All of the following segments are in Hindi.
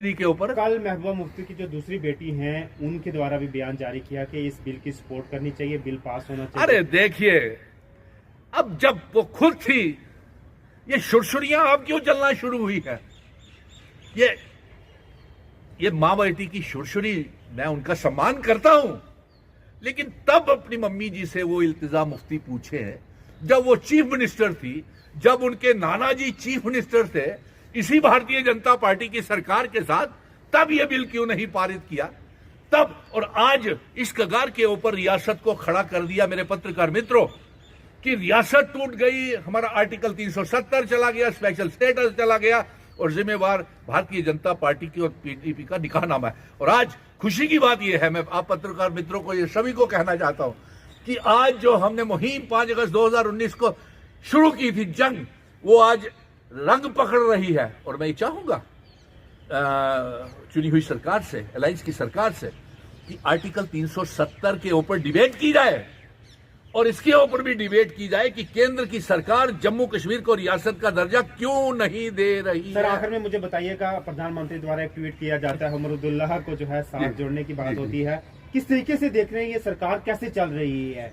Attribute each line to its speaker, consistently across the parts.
Speaker 1: के ऊपर
Speaker 2: कल महबूबा मुफ्ती की जो दूसरी बेटी हैं उनके द्वारा भी बयान जारी किया कि इस बिल की सपोर्ट करनी चाहिए, बिल पास होना चाहिए।
Speaker 1: अरे देखिए, अब जब वो खुद थी, ये शुरशुरियां अब क्यों चलना शुरू हुई है? ये माँ बेटी की शुरशुरी, मैं उनका सम्मान करता हूं, लेकिन तब अपनी मम्मी जी से वो इल्तिजा मुफ्ती पूछे जब वो चीफ मिनिस्टर थी, जब उनके नाना जी चीफ मिनिस्टर थे इसी भारतीय जनता पार्टी की सरकार के साथ, तब ये बिल क्यों नहीं पारित किया तब? और आज इस कगार के ऊपर रियासत को खड़ा कर दिया मेरे पत्रकार मित्रों कि रियासत टूट गई, हमारा आर्टिकल 370 चला गया, स्पेशल स्टेटस चला गया और जिम्मेवार भारतीय जनता पार्टी की और पीडीपी का निकाहनामा है। और आज खुशी की बात यह है, मैं आप पत्रकार मित्रों को, ये सभी को कहना चाहता हूं कि आज जो हमने मुहिम 5 अगस्त 2019 को शुरू की थी जंग, वो आज रंग पकड़ रही है। और मैं ये चाहूंगा चुनी हुई सरकार से, अलायंस की सरकार से, कि आर्टिकल 370 के ऊपर डिबेट की जाए और इसके ऊपर भी डिबेट की जाए कि केंद्र की सरकार जम्मू कश्मीर को रियासत का दर्जा क्यों नहीं दे रही
Speaker 2: सर,
Speaker 1: है।
Speaker 2: आखिर में मुझे बताइएगा, प्रधानमंत्री द्वारा एक ट्वीट किया जाता है, उमर अब्दुल्ला को जो है साथ जोड़ने की बात होती है, किस तरीके से देख रहे हैं ये सरकार कैसे चल रही है?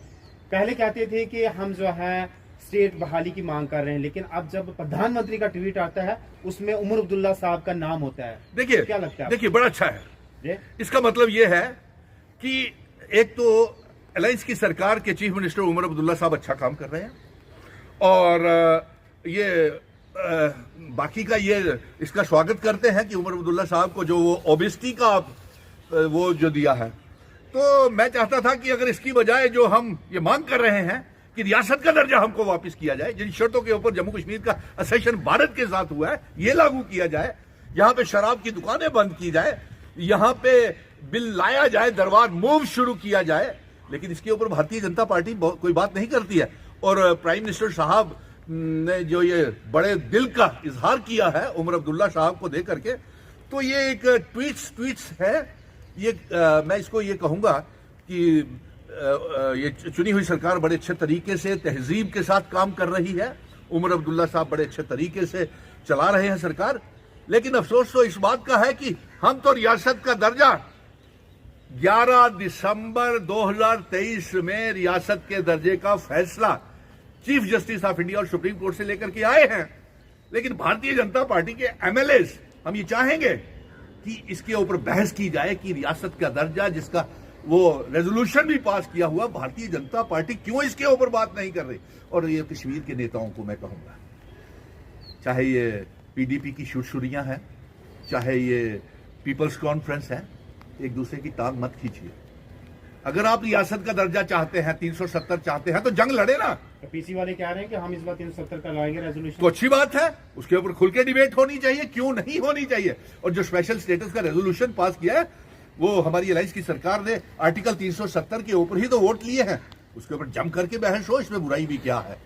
Speaker 2: पहले कहते थे कि हम जो है स्टेट बहाली की मांग कर रहे हैं, लेकिन अब जब प्रधानमंत्री का ट्वीट आता है उसमें उमर अब्दुल्ला साहब का नाम होता है।
Speaker 1: देखिए,
Speaker 2: क्या लगता है?
Speaker 1: देखिए, बड़ा अच्छा है। इसका मतलब यह है कि एक तो अलायंस की सरकार के चीफ मिनिस्टर उमर अब्दुल्ला साहब अच्छा काम कर रहे हैं और बाकी का ये इसका स्वागत करते हैं कि उमर अब्दुल्ला साहब को जो वो ओबेसिटी का वो जो दिया है। तो मैं चाहता था कि अगर इसकी बजाय जो हम ये मांग कर रहे हैं कि रियासत का दर्जा हमको वापस किया जाए, जिन शर्तों के ऊपर जम्मू कश्मीर का असेशन भारत के साथ हुआ है, ये लागू किया जाए, यहां पे शराब की दुकानें बंद की जाए, यहां पे बिल लाया जाए, दरबार मूव शुरू किया जाए, लेकिन इसके ऊपर भारतीय जनता पार्टी कोई बात नहीं करती है। और प्राइम मिनिस्टर साहब ने जो ये बड़े दिल का इजहार किया है उमर अब्दुल्ला साहब को देकर के, तो ये एक ट्वीट्स है। ये मैं इसको ये कहूंगा कि ये चुनी हुई सरकार बड़े अच्छे तरीके से तहजीब के साथ काम कर रही है, उमर अब्दुल्ला साहब बड़े अच्छे तरीके से चला रहे हैं सरकार। लेकिन अफसोस तो इस बात का है कि हम तो रियासत का दर्जा 11 दिसंबर 2023 में रियासत के दर्जे का फैसला चीफ जस्टिस ऑफ इंडिया और सुप्रीम कोर्ट से लेकर के आए हैं, लेकिन भारतीय जनता पार्टी के एमएलएस हम ये चाहेंगे कि इसके ऊपर बहस की जाए कि रियासत का दर्जा, जिसका वो रेजोल्यूशन भी पास किया हुआ, भारतीय जनता पार्टी क्यों इसके ऊपर बात नहीं कर रही। और ये कश्मीर के नेताओं को मैं कहूंगा, चाहे ये पीडीपी की शुरशुरियां हैं, चाहे ये पीपल्स कॉन्फ्रेंस है, एक दूसरे की टांग मत खींचिए। अगर आप रियासत का दर्जा चाहते हैं, 370 चाहते हैं, तो जंग लड़े ना।
Speaker 2: तो पीसी वाले कह रहे हैं कि हम इस बार 370 का लाएंगे रेजोल्यूशन,
Speaker 1: तो अच्छी बात है, उसके ऊपर खुल के डिबेट होनी चाहिए, क्यों नहीं होनी चाहिए। और जो स्पेशल स्टेटस का रेजोल्यूशन पास किया है, वो हमारी अलायंस की सरकार ने आर्टिकल 370 के ऊपर ही तो वोट लिए हैं, उसके ऊपर जम करके बहस हो, इसमें बुराई भी क्या है।